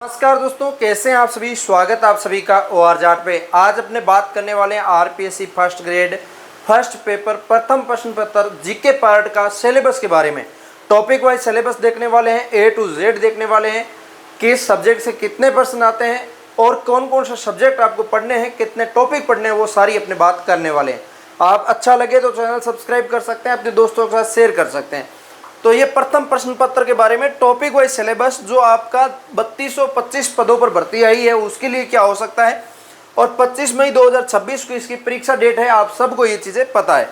नमस्कार दोस्तों, कैसे हैं आप सभी। स्वागत है आप सभी का OR जाट पे। आज अपने बात करने वाले हैं RPSC first grade first paper प्रथम प्रश्न पत्र जीके पार्ट का सिलेबस के बारे में। टॉपिक वाइज सिलेबस देखने वाले हैं, A to Z देखने वाले हैं, किस सब्जेक्ट से कितने प्रश्न आते हैं और कौन कौन सा सब्जेक्ट आपको पढ़ने हैं, कितने टॉपिक पढ़ने हैं, वो सारी अपने बात करने वाले हैं। आप अच्छा लगे तो चैनल सब्सक्राइब कर सकते हैं, अपने दोस्तों के साथ शेयर कर सकते हैं। तो ये प्रथम प्रश्न पत्र के बारे में टॉपिक वाइज सिलेबस जो आपका 3225 पदों पर भर्ती आई है उसके लिए क्या हो सकता है, और 25 मई 2026 को इसकी परीक्षा डेट है। आप सबको ये चीज़ें पता है,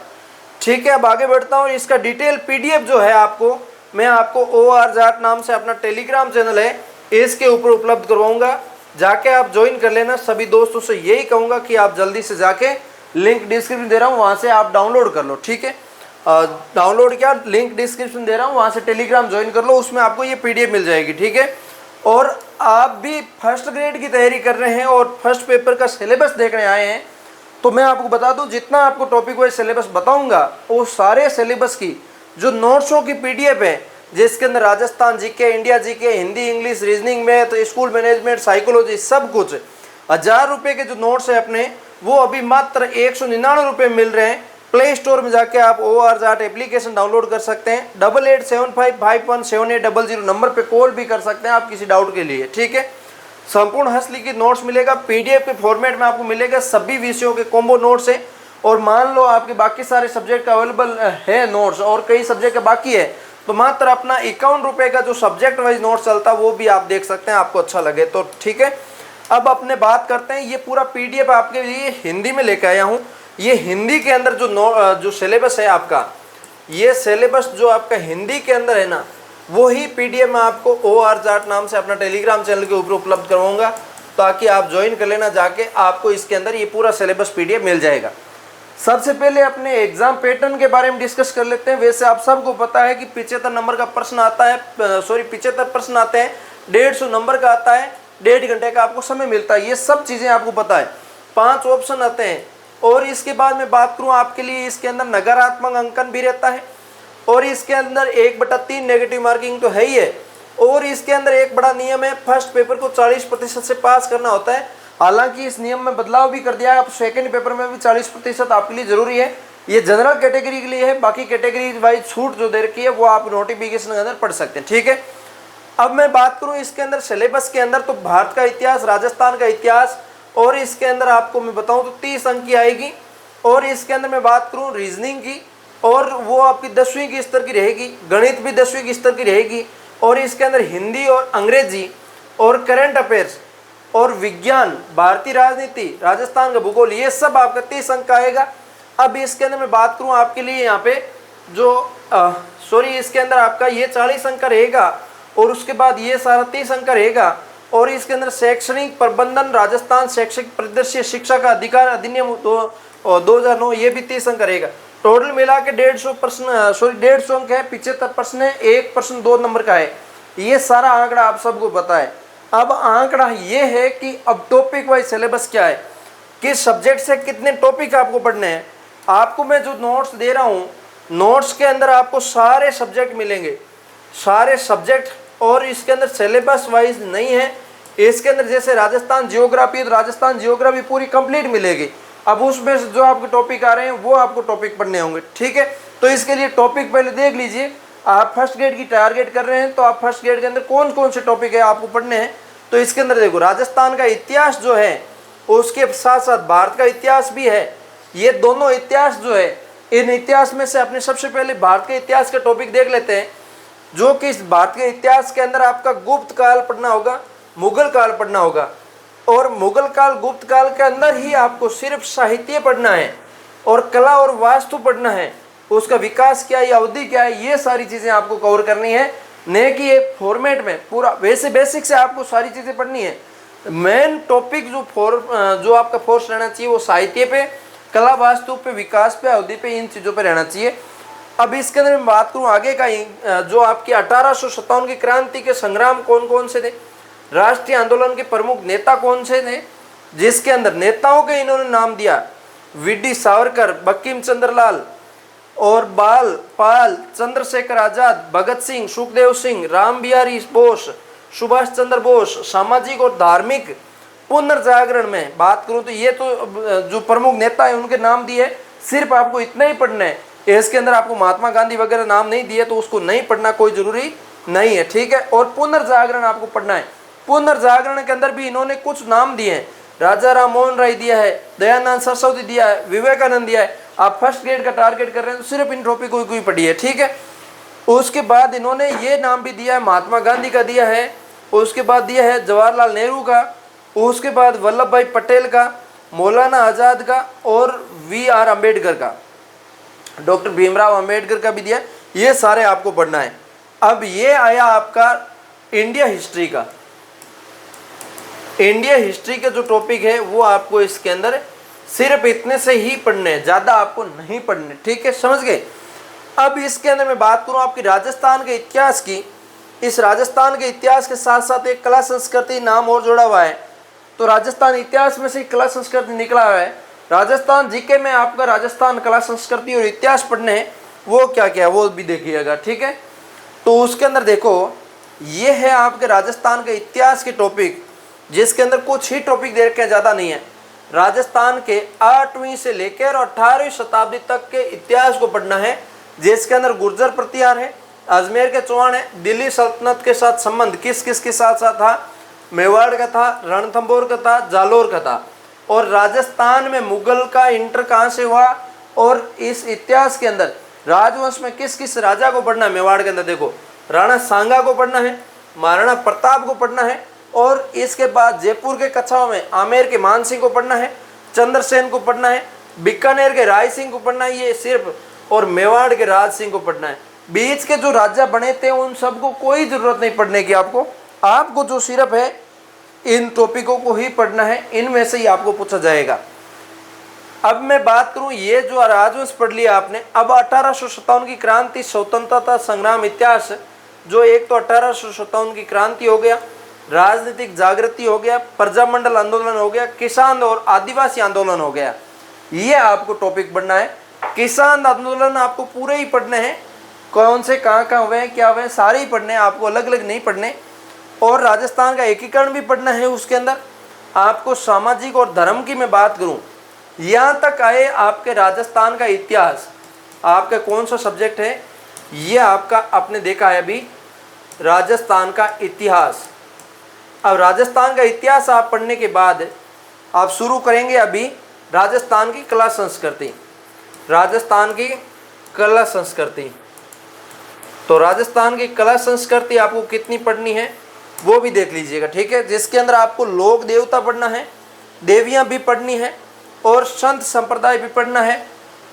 ठीक है। अब आगे बढ़ता हूँ। इसका डिटेल पीडीएफ जो है मैं आपको OR जाट नाम से अपना टेलीग्राम चैनल है इसके ऊपर उपलब्ध करवाऊंगा, जाके आप ज्वाइन कर लेना। सभी दोस्तों से यही कहूँगा कि आप जल्दी से जाके लिंक डिस्क्रिप्शन दे रहा हूँ, वहाँ से आप डाउनलोड कर लो, ठीक है। डाउनलोड क्या, लिंक डिस्क्रिप्शन दे रहा हूँ, वहाँ से टेलीग्राम ज्वाइन कर लो, उसमें आपको ये पीडीएफ मिल जाएगी, ठीक है। और आप भी फर्स्ट ग्रेड की तैयारी कर रहे हैं और फर्स्ट पेपर का सिलेबस देखने आए हैं, तो मैं आपको बता दूं, जितना आपको टॉपिक वाइज सिलेबस बताऊंगा वो सारे सिलेबस की जो नोट्सों की पीडीएफ है, जिसके अंदर Rajasthan GK, India GK, Hindi, English, reasoning, math, school management, psychology, सब कुछ 1000 रुपये के जो नोट्स है अपने, वो अभी मात्र 199 रुपये मिल रहे हैं। प्ले स्टोर में जाके आप OR जाट एप्लीकेशन डाउनलोड कर सकते हैं। 8875517800 नंबर पे कॉल भी कर सकते हैं आप किसी डाउट के लिए, ठीक है। संपूर्ण हस्तलिखित नोट्स मिलेगा, पीडीएफ के फॉर्मेट में आपको मिलेगा, सभी विषयों के कॉम्बो नोट्स है। और मान लो आपके बाकी सारे सब्जेक्ट का अवेलेबल है नोट्स और कई सब्जेक्ट का बाकी है, तो मात्र अपना 51 रुपये का जो सब्जेक्ट वाइज नोट्स चलता है वो भी आप देख सकते हैं, आपको अच्छा लगे तो, ठीक है। अब अपने बात करते हैं, ये पूरा पीडीएफ आपके लिए हिंदी में लेकर आया हूँ। ये हिंदी के अंदर जो सिलेबस है आपका, ये सिलेबस जो आपका हिंदी के अंदर है ना, वो ही पीडीएफ मैं आपको OR जाट नाम से अपना टेलीग्राम चैनल के ऊपर उपलब्ध करवाऊंगा, ताकि आप ज्वाइन कर लेना जाके, आपको इसके अंदर ये पूरा सिलेबस पीडीएफ मिल जाएगा। सबसे पहले अपने एग्जाम पैटर्न के बारे में डिस्कस कर लेते हैं। वैसे आप सबको पता है कि 75 नंबर का प्रश्न आता है, 75 प्रश्न आते हैं, 150 नंबर का आता है, 1.5 घंटे का आपको समय मिलता है, ये सब चीज़ें आपको पता है। 5 ऑप्शन आते हैं, और इसके बाद मैं बात करूं आपके लिए, इसके अंदर नकारात्मक अंकन भी रहता है, और इसके अंदर 1/3 नेगेटिव मार्किंग तो है ही है। और इसके अंदर एक बड़ा नियम है, फर्स्ट पेपर को 40% से पास करना होता है। हालांकि इस नियम में बदलाव भी कर दिया है, अब सेकंड पेपर में भी 40% आपके लिए जरूरी है। ये जनरल कैटेगरी के लिए है, बाकी कैटेगरी वाइज छूट जो दे रखी है वो आप नोटिफिकेशन के अंदर पढ़ सकते हैं, ठीक है। अब मैं बात करूँ इसके अंदर सिलेबस के अंदर, तो भारत का इतिहास, राजस्थान का इतिहास, और इसके अंदर आपको मैं बताऊं तो 30 अंक की आएगी। और इसके अंदर मैं बात करूं रीजनिंग की, और वो आपकी 10वीं की स्तर की रहेगी, गणित भी 10वीं की स्तर की रहेगी। और इसके अंदर हिंदी और अंग्रेजी और करंट अफेयर्स और विज्ञान, भारतीय राजनीति, राजस्थान का भूगोल, ये सब आपका 30 अंक का आएगा। अब इसके अंदर मैं बात करूँ आपके लिए यहाँ पे इसके अंदर आपका ये 40 अंक का रहेगा, और उसके बाद ये सारा 30 अंक का रहेगा। और इसके अंदर शैक्षणिक प्रबंधन, राजस्थान शैक्षिक परिदृश्य शिक्षा का अधिकार अधिनियम 2009, ये भी 30 अंक करेगा। टोटल मिला के 150 अंक है, 75 प्रश्न है, 1 प्रश्न 2 नंबर का है। ये सारा आंकड़ा आप सबको पता है। अब आंकड़ा ये है कि अब टॉपिक वाइज सिलेबस क्या है, किस सब्जेक्ट से कितने टॉपिक आपको पढ़ने हैं। आपको मैं जो नोट्स दे रहा हूँ, नोट्स के अंदर आपको सारे सब्जेक्ट मिलेंगे, सारे सब्जेक्ट। और इसके अंदर सिलेबस वाइज नहीं है, इसके अंदर जैसे राजस्थान जियोग्राफी, तो राजस्थान जियोग्राफी पूरी कंप्लीट मिलेगी। अब उसमें से जो आपके टॉपिक आ रहे हैं वो आपको टॉपिक पढ़ने होंगे, ठीक है। तो इसके लिए टॉपिक पहले देख लीजिए। आप फर्स्ट ग्रेड की टारगेट कर रहे हैं, तो आप फर्स्ट ग्रेड के अंदर कौन कौन से टॉपिक है आपको पढ़ने हैं। तो इसके अंदर देखो, राजस्थान का इतिहास जो है, उसके साथ साथ भारत का इतिहास भी है। ये दोनों इतिहास जो है, इन इतिहास में से अपने सबसे पहले भारत के इतिहास का टॉपिक देख लेते हैं, जो कि इस भारत के इतिहास के अंदर आपका गुप्त काल पढ़ना होगा, मुगल काल पढ़ना होगा। और मुगल काल, गुप्त काल के अंदर ही आपको सिर्फ साहित्य पढ़ना है, और कला और वास्तु पढ़ना है, उसका विकास क्या है, अवधि क्या है, ये सारी चीज़ें आपको कवर करनी है। नहीं कि एक फॉर्मेट में पूरा वैसे बेसिक से आपको सारी चीज़ें पढ़नी है। मेन टॉपिक जो आपका फोर्स रहना चाहिए वो साहित्य पे, कला वास्तु पे, विकास पे, अवधि पे, इन चीज़ों पे रहना चाहिए। अब इसके अंदर मैं बात करूँ आगे का, जो आपकी 1857 की क्रांति के संग्राम कौन कौन से थे, राष्ट्रीय आंदोलन के प्रमुख नेता कौन से थे, जिसके अंदर नेताओं के इन्होंने नाम दिया, वी.डी. सावरकर, बंकिम चंद्र लाल, और बाल पाल, चंद्रशेखर आजाद, भगत सिंह, सुखदेव सिंह, राम बिहारी बोस, सुभाष चंद्र बोस सामाजिक और धार्मिक पुनर्जागरण में बात करूं तो ये तो जो प्रमुख नेता है उनके नाम दिए, सिर्फ आपको इतना ही पढ़ना है। इसके अंदर आपको महात्मा गांधी वगैरह नाम नहीं दिए तो उसको नहीं पढ़ना, कोई जरूरी नहीं है, ठीक है। और पुनर्जागरण आपको पढ़ना है। पुनर्जागरण के अंदर भी इन्होंने कुछ नाम दिए हैं, राजा राम मोहन राय दिया है, दयानंद सरस्वती दिया है, विवेकानंद दिया है। आप फर्स्ट ग्रेड का टारगेट कर रहे हैं तो सिर्फ इन टॉपिक को ही पढ़िए, ठीक है। उसके बाद इन्होंने ये नाम भी दिया है, महात्मा गांधी का दिया है, उसके बाद दिया है जवाहरलाल नेहरू का, उसके बाद वल्लभ भाई पटेल का, मौलाना आज़ाद का और वी.आर. अम्बेडकर का, डॉक्टर भीमराव अम्बेडकर का भी दिया। ये सारे आपको पढ़ना है। अब ये आया आपका इंडिया हिस्ट्री का। इंडिया हिस्ट्री के जो टॉपिक है वो आपको इसके अंदर सिर्फ इतने से ही पढ़ने हैं, ज़्यादा आपको नहीं पढ़ने, ठीक है, समझ गए। अब इसके अंदर मैं बात करूं आपकी राजस्थान के इतिहास की। इस राजस्थान के इतिहास के साथ साथ एक कला संस्कृति नाम और जुड़ा हुआ है, तो राजस्थान इतिहास में से कला संस्कृति निकला हुआ है। राजस्थान जीके में आपका राजस्थान कला संस्कृति और इतिहास पढ़ने हैं, वो क्या क्या है वो भी देखिएगा, ठीक है। तो उसके अंदर देखो, ये है आपके राजस्थान के इतिहास के टॉपिक, जिसके अंदर कुछ ही टॉपिक दे रखे हैं, ज़्यादा नहीं है। राजस्थान के 8वीं से लेकर 18वीं शताब्दी तक के इतिहास को पढ़ना है, जिसके अंदर गुर्जर प्रतिहार है, अजमेर के चौहान है, दिल्ली सल्तनत के साथ संबंध किस किस के साथ साथ था, मेवाड़ का था, रणथंभौर का था, जालोर का था, और राजस्थान में मुगल का इंटर कहाँ से हुआ, और इस इतिहास के अंदर राजवंश में किस किस राजा को पढ़ना है। मेवाड़ के अंदर देखो राणा सांगा को पढ़ना है, महाराणा प्रताप को पढ़ना है, और इसके बाद जयपुर के कछाओं में आमेर के मान सिंह को पढ़ना है, चंद्रसेन को पढ़ना है, बीकानेर के राय सिंह को पढ़ना है, ये सिर्फ, और मेवाड़ के राज सिंह को पढ़ना है। बीच के जो राजा बने थे उन सबको कोई जरूरत नहीं पढ़ने की आपको जो सिर्फ है इन टॉपिकों को ही पढ़ना है, इनमें से ही आपको पूछा जाएगा। अब मैं बात करूं, ये जो राजवंश पढ़ लिया आपने। अब 1857 की क्रांति, स्वतंत्रता संग्राम इतिहास, जो एक तो 1857 की क्रांति हो गया, राजनीतिक जागृति हो गया, प्रजामंडल आंदोलन हो गया, किसान और आदिवासी आंदोलन हो गया, ये आपको टॉपिक पढ़ना है। किसान आंदोलन आपको पूरे ही पढ़ने हैं, कौन से कहाँ हुए हैं, क्या हुए, सारे ही पढ़ने हैं आपको, अलग अलग नहीं पढ़ने। और राजस्थान का एकीकरण भी पढ़ना है। उसके अंदर आपको सामाजिक और धर्म की मैं बात करूं, यहाँ तक आए आपके राजस्थान का इतिहास, आपका कौन सा सब्जेक्ट है, ये आपका आपने देखा है अभी राजस्थान का इतिहास। अब राजस्थान का इतिहास आप पढ़ने के बाद आप शुरू करेंगे अभी राजस्थान की कला संस्कृति। राजस्थान की कला संस्कृति, तो राजस्थान की कला संस्कृति आपको कितनी पढ़नी है वो भी देख लीजिएगा, ठीक है। जिसके अंदर आपको लोक देवता पढ़ना है, देवियां भी पढ़नी है, और संत संप्रदाय भी पढ़ना है।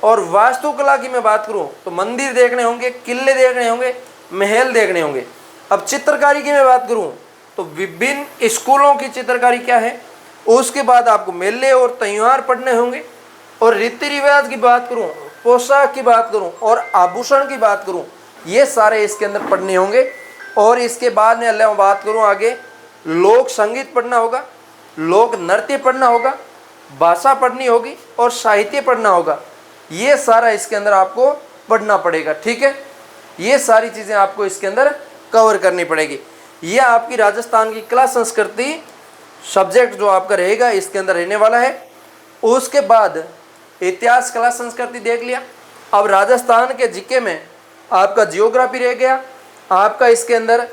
और वास्तुकला की मैं बात करूं तो मंदिर देखने होंगे, किले देखने होंगे, महल देखने होंगे। अब चित्रकारी की मैं बात करूं तो विभिन्न स्कूलों की चित्रकारी क्या है, उसके बाद आपको मेले और त्योहार पढ़ने होंगे। और रीति रिवाज की बात करूं, पोशाक की बात करूं और आभूषण की बात करूं, ये सारे इसके अंदर पढ़ने होंगे। और इसके बाद में अल्लाह बात करूं आगे, लोक संगीत पढ़ना होगा, लोक नृत्य पढ़ना होगा, भाषा पढ़नी होगी और साहित्य पढ़ना होगा। ये सारा इसके अंदर आपको पढ़ना पड़ेगा, ठीक है। ये सारी चीज़ें आपको इसके अंदर कवर करनी पड़ेगी। ये आपकी राजस्थान की कला संस्कृति सब्जेक्ट जो आपका रहेगा इसके अंदर रहने वाला है। उसके बाद इतिहास कला संस्कृति देख लिया। अब राजस्थान के जीके में आपका जियोग्राफी रह गया, आपका इसके अंदर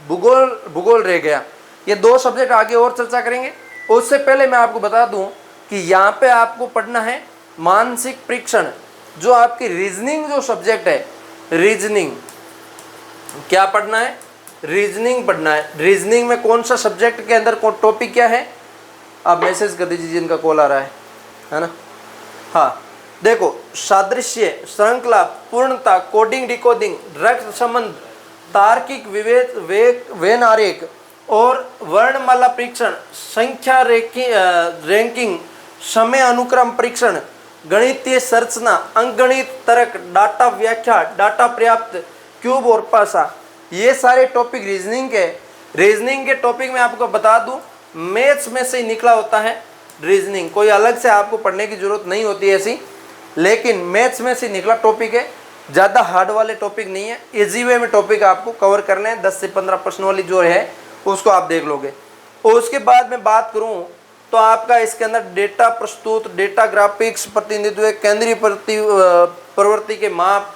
भूगोल रह गया। ये दो सब्जेक्ट आगे और चर्चा करेंगे। उससे पहले मैं आपको बता दूं कि यहाँ पे आपको पढ़ना है मानसिक परीक्षण, जो आपकी रीजनिंग जो सब्जेक्ट है, रीजनिंग क्या पढ़ना है, रीजनिंग पढ़ना है। रीजनिंग में कौन सा सब्जेक्ट के अंदर कौन टॉपिक क्या है, आप मैसेज कर दीजिए जिनका कॉल आ रहा है ना। हाँ देखो, सादृश्य, श्रृंखला, पूर्णता, कोडिंग डिकोडिंग, रक्त संबंध, तार्किक विवेक, वेन आरेख और वर्णमाला परीक्षण, संख्या रैंकिंग, समय अनुक्रम परीक्षण, गणितीय संरचना, अंकगणित, तर्क, डाटा व्याख्या, डाटा पर्याप्त, क्यूब और पासा, ये सारे टॉपिक रीजनिंग के। रीजनिंग के टॉपिक में आपको बता दूं, मैथ्स में से ही निकला होता है रीजनिंग, कोई अलग से आपको पढ़ने की जरूरत नहीं होती है ऐसी, लेकिन मैथ्स में से निकला टॉपिक है, ज़्यादा हार्ड वाले टॉपिक नहीं है, इजी वे में टॉपिक आपको कवर करने हैं। 10 से 15 प्रश्न वाली जो है उसको आप देख लोगे। और उसके बाद मैं बात करूं तो आपका इसके अंदर डेटा प्रस्तुत, डेटा ग्राफिक्स, प्रतिनिधित्व, केंद्रीय प्रवृत्ति के माप,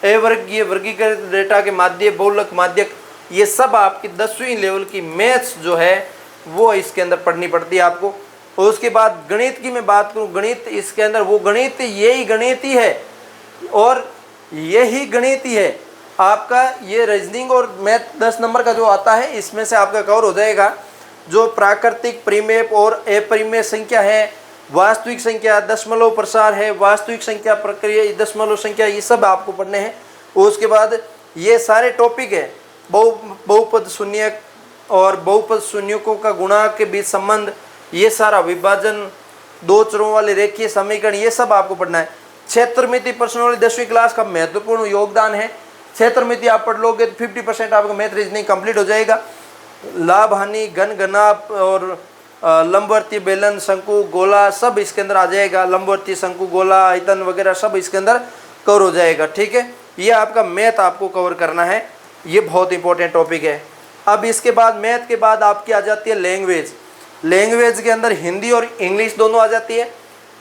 अवर्गीय वर्गीकृत डेटा के माध्य, बहुलक माध्यक, ये सब आपकी 10वीं लेवल की मैथ्स जो है वो इसके अंदर पढ़नी पड़ती है आपको। और उसके बाद गणित की मैं बात करूं, गणित इसके अंदर वो गणित यही गणित ही है और यही गणित ही है आपका। ये रीजनिंग और मैथ 10 नंबर का जो आता है इसमें से आपका कवर हो जाएगा। जो प्राकृतिक, परिमेय और अपरिमेय संख्या है, वास्तविक संख्या, दशमलव प्रसार है, वास्तविक संख्या, प्रक्रिया, दशमलव संख्या, ये सब आपको पढ़ने हैं। उसके बाद ये सारे टॉपिक है, बहुपद शून्यक और बहुपद शून्यकों का गुणांक के बीच संबंध, ये सारा विभाजन, दो चरों वाले रेखीय समीकरण, ये सब आपको पढ़ना है। क्षेत्रमिति प्रश्नावली 10वीं क्लास का महत्वपूर्ण योगदान है। क्षेत्रमिति आप पढ़ लोगे तो 50% आपका मैथ रीजनिंग कंप्लीट हो जाएगा। लाभ हानि, घन घनाभ और लंबवर्ती, बेलन, शंकु, गोला सब इसके अंदर आ जाएगा। लंबवर्ती, शंकु, गोला, आयतन वगैरह सब इसके अंदर कवर हो जाएगा। ठीक है, ये आपका मैथ आपको कवर करना है, ये बहुत इंपॉर्टेंट टॉपिक है। अब इसके बाद मैथ के बाद आपकी आ जाती है लैंग्वेज। लैंग्वेज के अंदर हिंदी और इंग्लिश दोनों आ जाती है।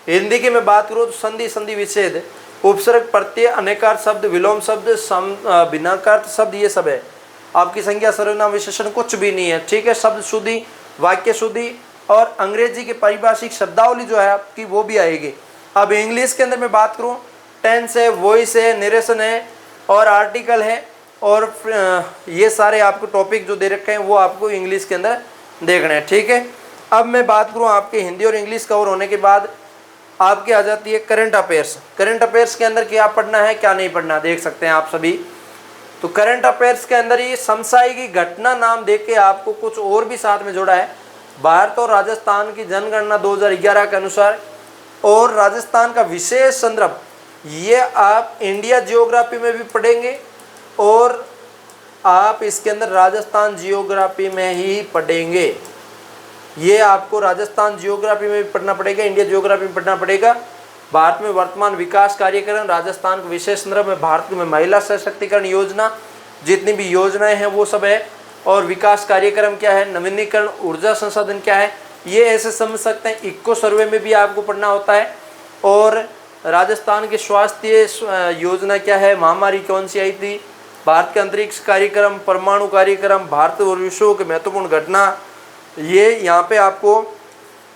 हिंदी की मैं बात करूँ तो संधि, संधि विच्छेद, उपसर्ग, प्रत्यय, अनेकार्थ शब्द, विलोम शब्द, भिन्नार्थ शब्द, ये सब है। आपकी संज्ञा, सर्वनाम, विशेषण कुछ भी नहीं है। ठीक है, शब्द शुद्धि, वाक्य शुद्धि और अंग्रेजी के पारिभाषिक शब्दावली जो है आपकी वो भी आएगी। अब इंग्लिश के अंदर मैं बात करूं, टेंस है, वॉइस है, नरेशन है और आर्टिकल है और ये सारे आपको टॉपिक जो दे रखे हैं वो आपको इंग्लिश के अंदर देखने हैं। ठीक है, अब मैं बात करूं आपके हिंदी और इंग्लिश कवर होने के बाद आपकी आ जाती है करंट अफेयर्स। करंट अफेयर्स के अंदर क्या पढ़ना है क्या नहीं पढ़ना देख सकते हैं आप सभी। तो करंट अफेयर्स के अंदर ये समसामयिक घटना नाम देख के आपको कुछ और भी साथ में जोड़ा है। भारत और राजस्थान की जनगणना 2011 के अनुसार और राजस्थान का विशेष संदर्भ, ये आप इंडिया जियोग्राफी में भी पढ़ेंगे और आप इसके अंदर राजस्थान जियोग्राफी में ही पढ़ेंगे। ये आपको राजस्थान जियोग्राफी में भी पढ़ना पड़ेगा, इंडिया जियोग्राफी में पढ़ना पड़ेगा। भारत में वर्तमान विकास कार्यक्रम, राजस्थान के विशेष संदर्भ में भारत में महिला सशक्तिकरण योजना, जितनी भी योजनाएं हैं वो सब है। और विकास कार्यक्रम क्या है, नवीनीकरण, ऊर्जा संसाधन क्या है, ये ऐसे समझ सकते हैं। इको सर्वे में भी आपको पढ़ना होता है। और राजस्थान की स्वास्थ्य योजना क्या है, महामारी कौन सी आई थी, भारत के अंतरिक्ष कार्यक्रम, परमाणु कार्यक्रम, भारत और विश्व की महत्वपूर्ण घटना, ये यहाँ पे आपको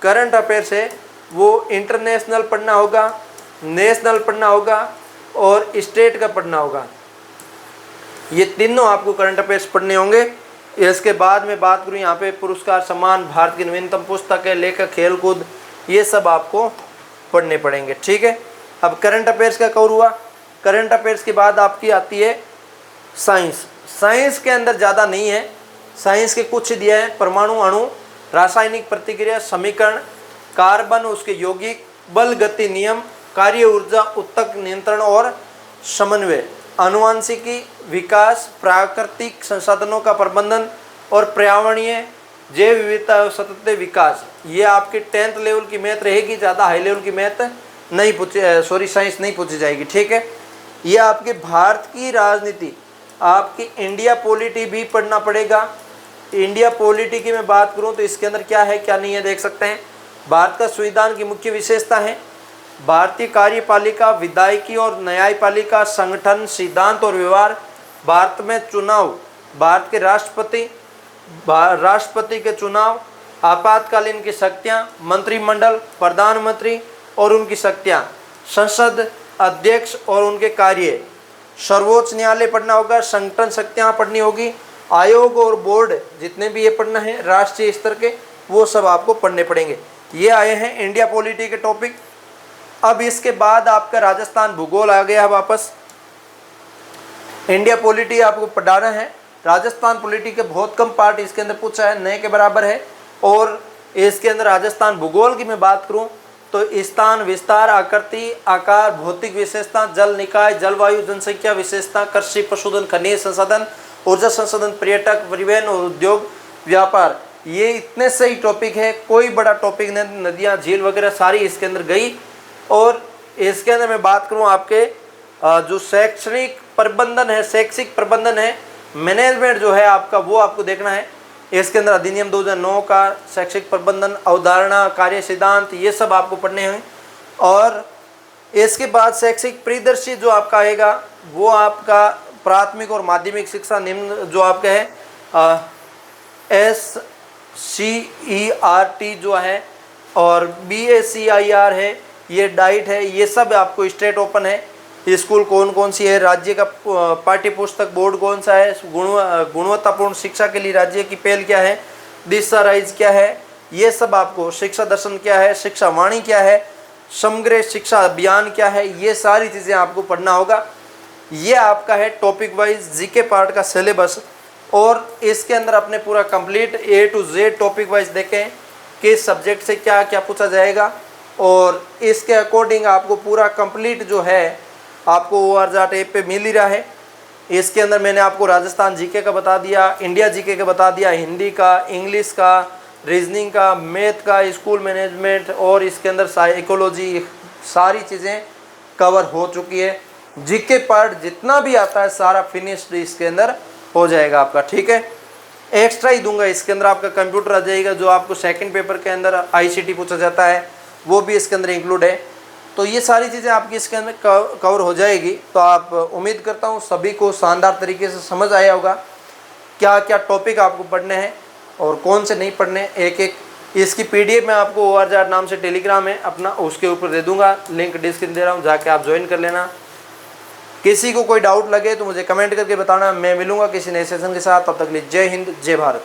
करंट अफेयर्स है वो इंटरनेशनल पढ़ना होगा, नेशनल पढ़ना होगा और स्टेट का पढ़ना होगा। ये तीनों आपको करंट अफेयर्स पढ़ने होंगे। इसके बाद में बात करूँ यहाँ पे पुरस्कार, सम्मान, भारत की नवीनतम पुस्तक है, लेखक, खेलकूद, ये सब आपको पढ़ने पड़ेंगे। ठीक है, अब करंट अफेयर्स का कवर हुआ। करंट अफेयर्स के बाद आपकी आती है साइंस। साइंस के अंदर ज़्यादा नहीं है, साइंस के कुछ दिया है, परमाणु, अणु, रासायनिक प्रतिक्रिया, समीकरण, कार्बन, उसके यौगिक, बल, गति, नियम, कार्य ऊर्जा, उत्तक नियंत्रण और समन्वय, आनुवांशिकी, विकास, प्राकृतिक संसाधनों का प्रबंधन और पर्यावरणीय, जैव विविधता और सतत विकास। ये आपकी 10th लेवल की मैथ रहेगी, ज़्यादा हाई लेवल की मैथ नहीं पूछी, साइंस नहीं पूछी जाएगी। ठीक है, ये आपके भारत की राजनीति, आपकी इंडिया पॉलिटी भी पढ़ना पड़ेगा। इंडिया पॉलिटी की मैं बात करूं तो इसके अंदर क्या है क्या नहीं है देख सकते हैं। भारत का संविधान की मुख्य विशेषता है भारतीय कार्यपालिका, विधायिकी और न्यायपालिका, संगठन, सिद्धांत और व्यवहार, भारत में चुनाव, भारत के राष्ट्रपति के चुनाव, आपातकालीन की शक्तियाँ, मंत्रिमंडल, प्रधानमंत्री और उनकी शक्तियाँ, संसद अध्यक्ष और उनके कार्य, सर्वोच्च न्यायालय पढ़ना होगा, संगठन शक्तियाँ पढ़नी होगी, आयोग और बोर्ड जितने भी ये पढ़ना है राष्ट्रीय स्तर के वो सब आपको पढ़ने पड़ेंगे। ये आए हैं इंडिया पॉलिटी के टॉपिक। अब इसके बाद आपका राजस्थान भूगोल आ गया वापस। इंडिया पॉलिटी आपको पढ़ाना है, राजस्थान पॉलिटी के बहुत कम पार्ट इसके अंदर पूछा है, नए के बराबर है। और इसके अंदर राजस्थान भूगोल की मैं बात करूं तो स्थान, विस्तार, आकृति, आकार, भौतिक विशेषता, जल निकाय, जलवायु, जनसंख्या विशेषता, कृषि, पशुधन, खनिज संसाधन, ऊर्जा संसाधन, पर्यटक, परिवहन और उद्योग, व्यापार, ये इतने सही टॉपिक है। कोई बड़ा टॉपिक नहीं, नदियाँ, झील वगैरह सारी इसके अंदर गई। और इसके अंदर मैं बात करूं आपके जो शैक्षणिक प्रबंधन है, शैक्षिक प्रबंधन है, मैनेजमेंट जो है आपका वो आपको देखना है। इसके अंदर अधिनियम 2009 का शैक्षिक प्रबंधन, अवधारणा, कार्य सिद्धांत, ये सब आपको पढ़ने हैं। और इसके बाद शैक्षिक परिदृश्य जो आपका आएगा वो आपका प्राथमिक और माध्यमिक शिक्षा निम्न जो आपका है SCERT जो है, और BACIR है, ये डाइट है, ये सब आपको स्टेट ओपन है। स्कूल कौन कौन सी है, राज्य का पाठ्य पुस्तक बोर्ड कौन सा है, गुणवत्तापूर्ण शिक्षा के लिए राज्य की पहल क्या है, दिशा राइज क्या है, ये सब आपको, शिक्षा दर्शन क्या है, शिक्षा वाणी क्या है, समग्र शिक्षा अभियान क्या है, ये सारी चीज़ें आपको पढ़ना होगा। ये आपका है टॉपिक वाइज जीके पार्ट का सिलेबस। और इसके अंदर अपने पूरा complete A to Z topic wise देखें कि सब्जेक्ट से क्या क्या पूछा जाएगा, और इसके अकॉर्डिंग आपको पूरा कंप्लीट जो है आपको ORJAT ऐप पे मिल ही रहा है। इसके अंदर मैंने आपको राजस्थान जीके का बता दिया, इंडिया जीके का बता दिया, हिंदी का, इंग्लिश का, रीजनिंग का, मैथ का, स्कूल मैनेजमेंट, और इसके अंदर साइकोलॉजी, सारी चीज़ें कवर हो चुकी है। जीके पार्ट जितना भी आता है सारा फिनिश्ड इसके अंदर हो जाएगा आपका, ठीक है। एक्स्ट्रा ही दूंगा इसके अंदर, आपका कंप्यूटर आ जाएगा, जो आपको सेकंड पेपर के अंदर ICT पूछा जाता है वो भी इसके अंदर इंक्लूड है। तो ये सारी चीज़ें आपकी इसके अंदर कवर हो जाएगी। तो आप उम्मीद करता हूँ सभी को शानदार तरीके से समझ आया होगा क्या क्या टॉपिक आपको पढ़ने हैं और कौन से नहीं पढ़ने, एक एक इसकी PDF मैं आपको ORJAT नाम से टेलीग्राम है अपना, उसके ऊपर दे दूंगा, लिंक डिस्क्रिप्शन दे रहा हूँ, जाके आप ज्वाइन कर लेना। किसी को कोई डाउट लगे तो मुझे कमेंट करके बताना। मैं मिलूंगा किसी नए सेशन के साथ, तब तक के लिए जय हिंद, जय भारत।